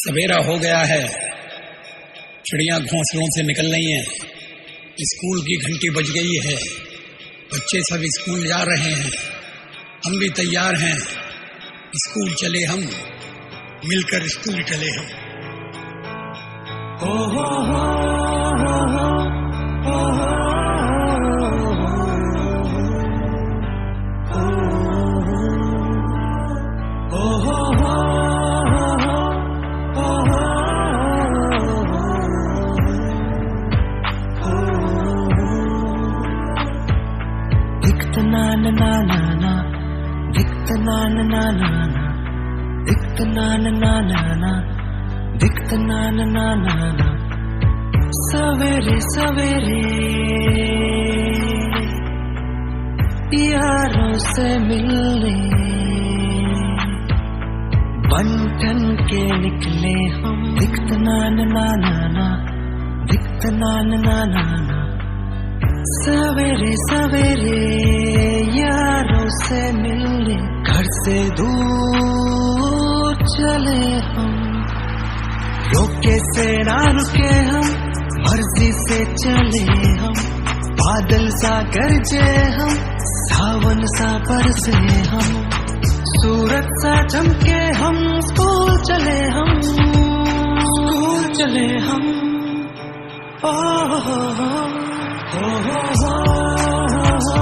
सवेरा हो गया है, चिड़ियां घोंसलों से निकल रही हैं, स्कूल की घंटी बज गई है, बच्चे सब स्कूल जा रहे हैं, हम भी तैयार हैं, स्कूल चले हम, मिलकर स्कूल चले हम। हो हो हो हो हो हो हो na na na na na, dikta na na na na na, dikta na na na na na, dikta na na na na na. सवेरे सवेरे यारों से मिलने बन ठन के निकले हम, दikta na na na na na, dikta na na na na na. सवेरे सवेरे यारों से मिलने घर से दूर चले हम, रोके से ना रुके हम, मर्जी से चले हम, बादल सा गरजे हम, सावन सा बरसे हम, सूरज सा चमके हम, स्कूल चले हम, स्कूल चले हम। ओ हो हो हो हो हो हो हो।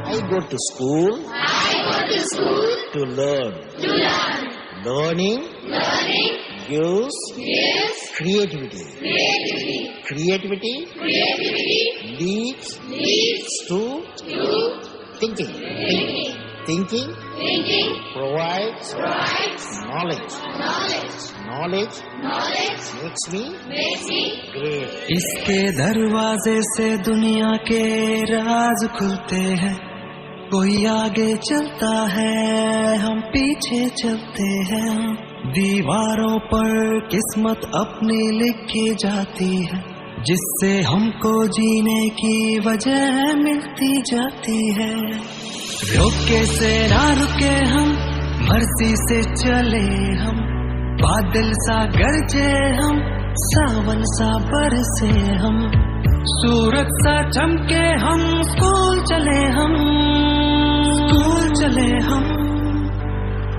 I go to school to learn. Learning gives creativity. Creativity leads to thinking. Thinking provides knowledge. Knowledge makes me great. इसके दरवाजे से दुनिया के राज खुलते हैं, कोई आगे चलता है, हम पीछे चलते हैं, दीवारों पर किस्मत अपनी लिखी जाती है, जिससे हमको जीने की वजह मिलती जाती है। रोके से ना रुके हम, मर्जी से चले हम, बादल सा गरजे हम, सावन सा बरसे हम, सूरज सा चमके हम, स्कूल चले हम, स्कूल चले हम।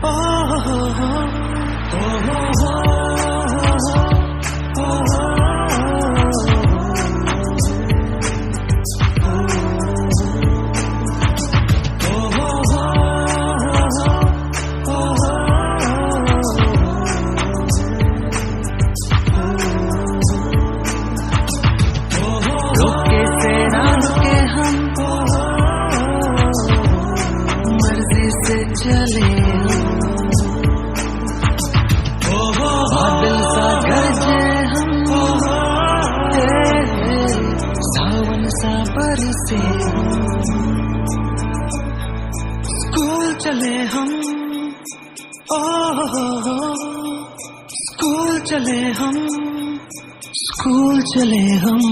ओ हो हो हो हो हो हो हो। चले बादल सा गरजे हम, सावन सा बरसे हम, स्कूल चले हम, ओ स्कूल चले हम, स्कूल चले हम।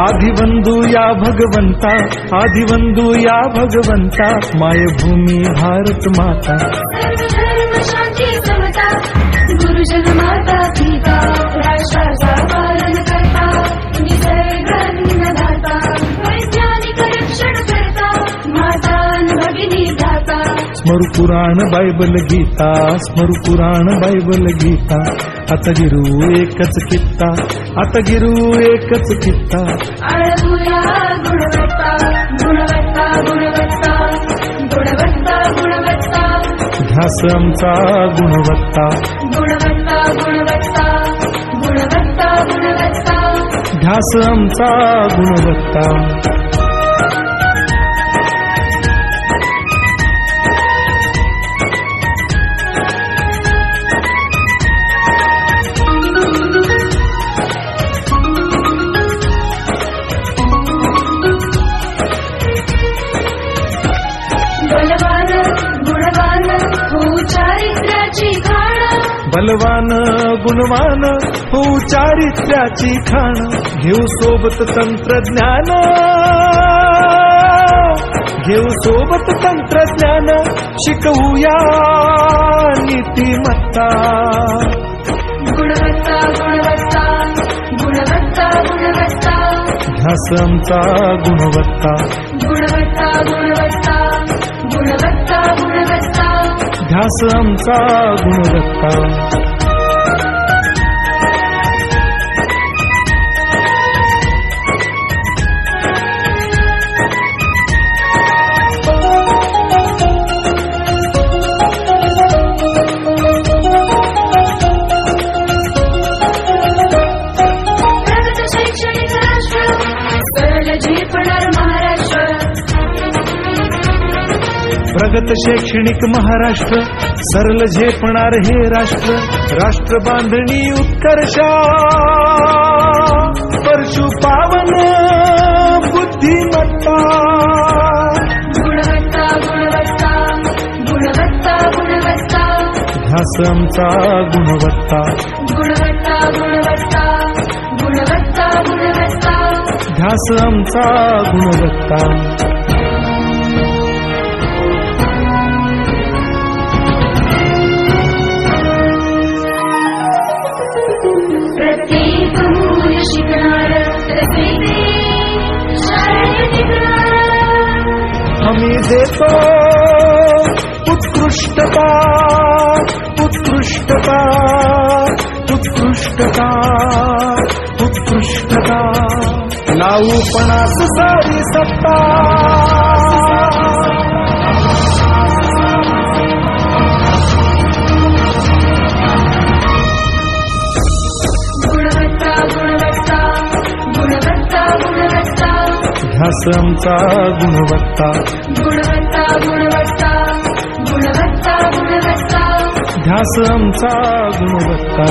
आदिवंदु या भगवंता, आदिवंदु या भगवंता, मायभूमी भारत माता, शांती समता, गुरुजन माता पिता, राष्ट्राचा स्मरू पुराण बायबल गीता, स्मरू पुराण बायबल गीता. आता गिरू एकच कित्ता, आता गिरू एकच कित्ता. अळगुया गुणवत्ता गुणवत्ता गुणवत्ता गुणवत्ता गुणवत्ता. ध्यास आमचा गुणवत्ता, गुणवत्ता गुणवत्ता गुणवत्ता गुणवत्ता. ध्यास आमचा गुणवत्ता. बलवान गुणवान हो चारित्र्याची खाण. बलवान गुणवान हो चारित्र्याची खाण. घेऊ सोबत तंत्रज्ञान, घेऊ सोबत तंत्रज्ञान. शिकवूया नीतिमत्ता. गुणवत्ता गुणवत्ता गुणवत्ता गुणवत्ता. ध्यास आमचा गुणवत्ता, गुणवत्ता गुणवत्ता गुणवत्ता गुणवत्ता. ध्यास आमचा गुणवत्ता. प्रगत शैक्षणिक राष्ट्र सरळ झेपणार महाराष्ट्र. प्रगत शैक्षणिक महाराष्ट्र सरल झेपणार हे राष्ट्र. राष्ट्र बांधणी उत्कर्षा परशु पावन बुद्धिमत्ता. गुणवत्ता गुणवत्ता गुणवत्ता गुणवत्ता. ध्यास आमचा गुणवत्ता, गुणवत्ता गुणवत्ता गुणवत्ता गुणवत्ता. ध्यास आमचा गुणवत्ता. प्रत्येक मूल शिकणार रचनेचे शाळेत टिकणार. आम्ही देतो उत्कृष्टता, उत्कृष्टता, उत्कृष्टता, उत्कृष्टता. लावू पणास सारी सत्ता. गुणवत्ता गुणवत्ता गुणवत्ता गुणवत्ता. ध्यास आमचा गुणवत्ता, गुणवत्ता गुणवत्ता गुणवत्ता गुणवत्ता. ध्यास आमचा गुणवत्ता.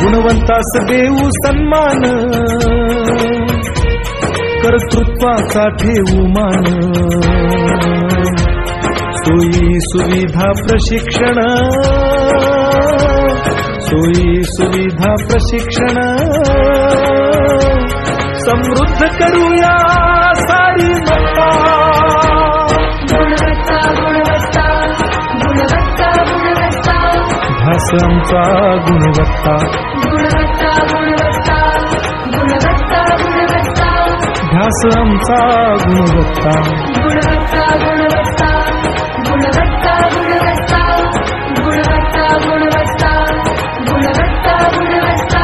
गुणवंतास देऊ सन्मान, कर्तृत्वाचा ठेवू मान. सोयी सुविधा प्रशिक्षण, सोयी सुविधा प्रशिक्षण. समृद्ध करूया सारी मत्ता. गुणवत्ता गुणवत्ता गुणवत्ता गुणवत्ता. ध्यास आमचा गुणवत्ता, गुणवत्ता गुणवत्ता गुणवत्ता गुणवत्ता. ध्यास आमचा गुणवत्ता. गुणवत्ता गुणवत्ता गुणवत्ता गुणवत्ता. गुणवत्ता गुणवत्ता गुणवत्ता गुणवत्ता.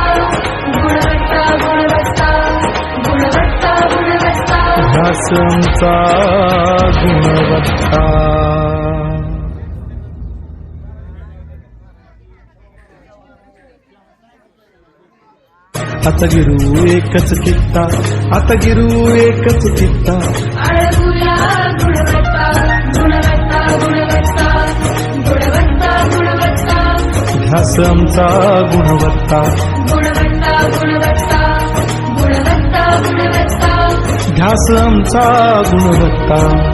गुणवत्ता गुणवत्ता गुणवत्ता गुणवत्ता. ध्यास आमचा गुणवत्ता. आता गिरू एकच कित्ता, आता गिरू एकच कित्ता. अळगुया गुणवत्ता गुणवत्ता गुणवत्ता गुणवत्ता गुणवत्ता. ध्यास आमचा गुणवत्ता, गुणवत्ता गुणवत्ता गुणवत्ता गुणवत्ता. ध्यास आमचा गुणवत्ता.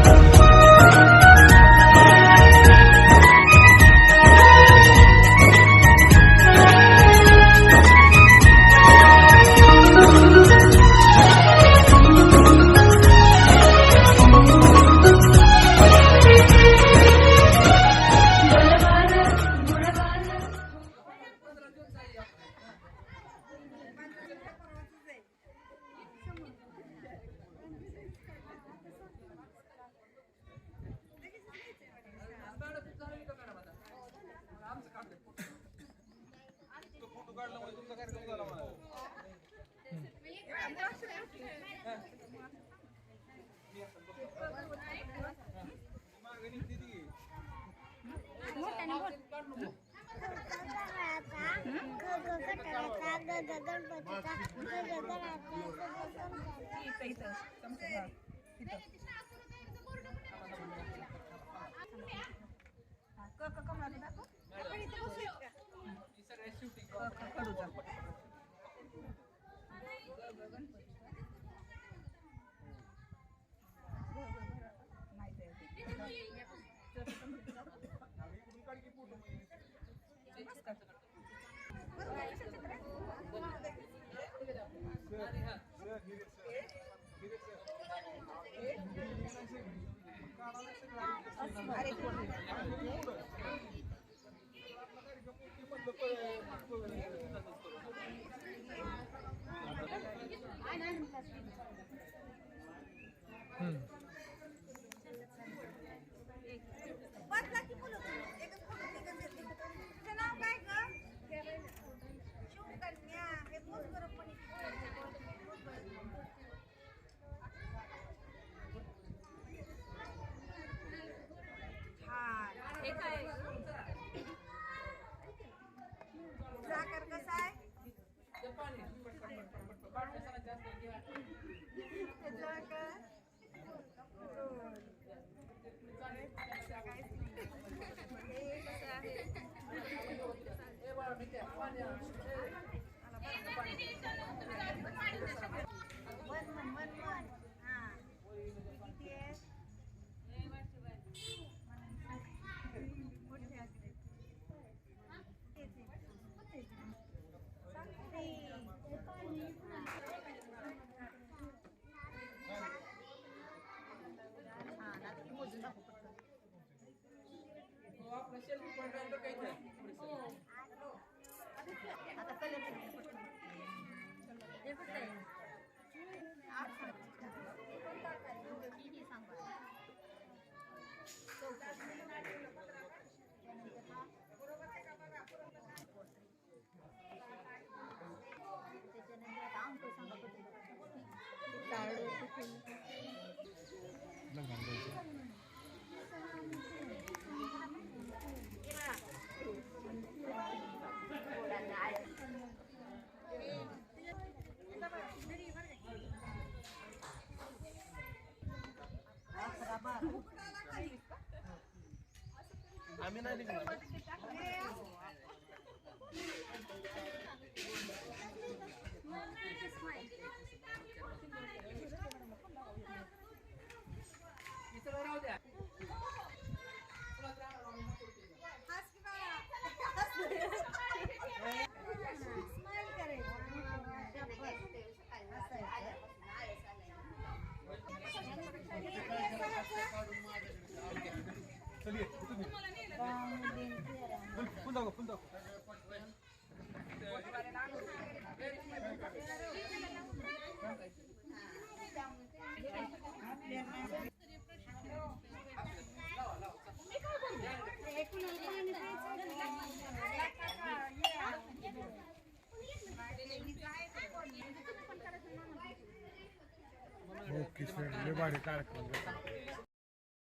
नाव काय ग? शिवकन्या. हे पोच बरं पण साखर कसा आहे? आम्ही नाही निघणार. ओके सर, लय भारी कार्यक्रम.